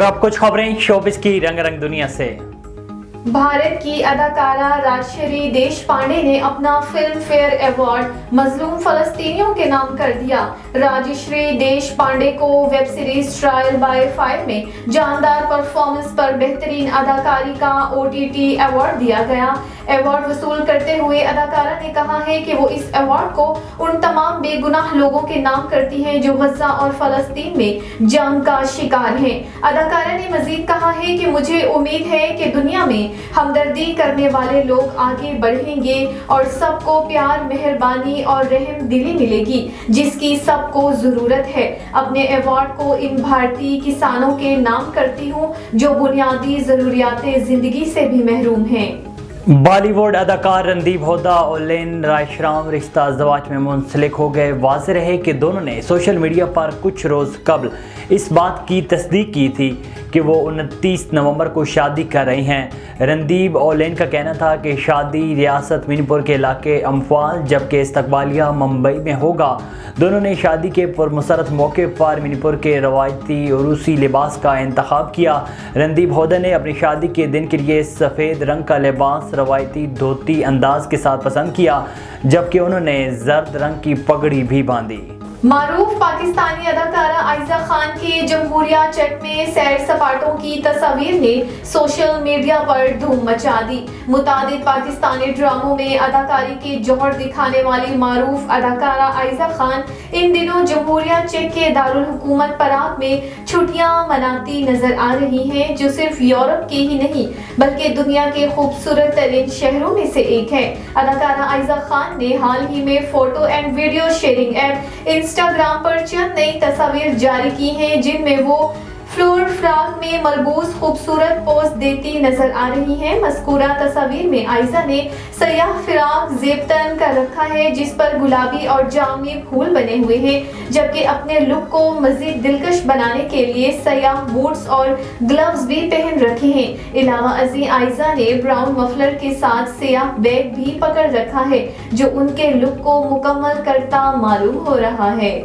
अब कुछ खबरें शोबिस की रंग रंग दुनिया से। भारत की अदाकारा राजश्री देशपांडे ने अपना फिल्म फेयर अवार्ड मजलूम फलस्तीनियों के नाम कर दिया। राजश्री देशपांडे को web series trial by fire में जानदार परफॉर्मेंस पर बेहतरीन अदाकारी का OTT अवार्ड दिया गया। अवार्ड वसूल करते हुए अदाकारा ने कहा है कि वो इस अवार्ड को उन तमाम बेगुनाह लोगों के नाम करती हैं जो गजा और फलस्तीन में जंग का शिकार हैं। अदाकारा ने मजीद कहा है कि मुझे उम्मीद है कि दुनिया में हमदर्दी करने वाले लोग आगे बढ़ेंगे और सबको प्यार, मेहरबानी और रहम दिली मिलेगी जिसकी सबको जरूरत है। अपने अवार्ड को इन भारतीय किसानों के नाम करती हूँ जो बुनियादी जरूरियाते जिंदगी से भी महरूम हैं। बॉलीवुड अदाकार रणदीप हुड्डा और लेन रायशराम रिश्ता अज़दवाज में मुंसलिक हो गए। वाज़ेह रहे कि दोनों ने सोशल मीडिया पर कुछ रोज़ कबल इस बात की तस्दीक की थी कि वो 29 नवंबर को शादी कर रही हैं। रणदीप और लेन का कहना था कि शादी रियासत मणिपुर के इलाके अम्फाल जबकि इस्तकबालिया मुंबई में होगा। दोनों ने शादी के पुरमसरत मौके पर मणिपुर के रवायती उरूसी लिबास का इंतखाब किया। रणदीप हुड्डा ने अपनी शादी के दिन के लिए सफ़ेद रंग का लिबास रवायती धोती अंदाज के साथ पसंद किया जबकि उन्होंने जर्द रंग की पगड़ी भी बांधी। मारूफ पाकिस्तानी अदाकारा आयजा खान के जमहूरिया चेक में सैर सपाटों की तस्वीर ने सोशल मीडिया पर धूम मचा दी। मुतादिद पाकिस्तानी ड्रामों में अदाकारी के जौहर दिखाने वाली मारूफ अदाकारा आयजा खान इन दिनों जमहूरिया चेक के दारुल हुकूमत पराग में छुट्टियां मनाती नजर आ रही हैं जो सिर्फ यूरोप के ही नहीं बल्कि दुनिया के खूबसूरत तरीन शहरों में से एक है। अदाकारा आयजा खान ने हाल ही में photo and video sharing app Instagram पर चंद नई तस्वीर जारी की हैं जिनमें वो फ्लोर फ्रॉक में मलबूस खूबसूरत पोज देती नजर आ रही हैं। मज़कूरा तस्वीर में आयजा ने सयाह फिराक ज़ेब तन कर रखा है जिस पर गुलाबी और जामुनी फूल बने हुए हैं जबकि अपने लुक को मजीद दिलकश बनाने के लिए सयाह बूट्स और ग्लव्स भी पहन रखे हैं। इलावा अजी आयजा ने ब्राउन मफलर के साथ सयाह बैग भी पकड़ रखा है जो उनके लुक को मुकम्मल करता मालूम हो रहा है।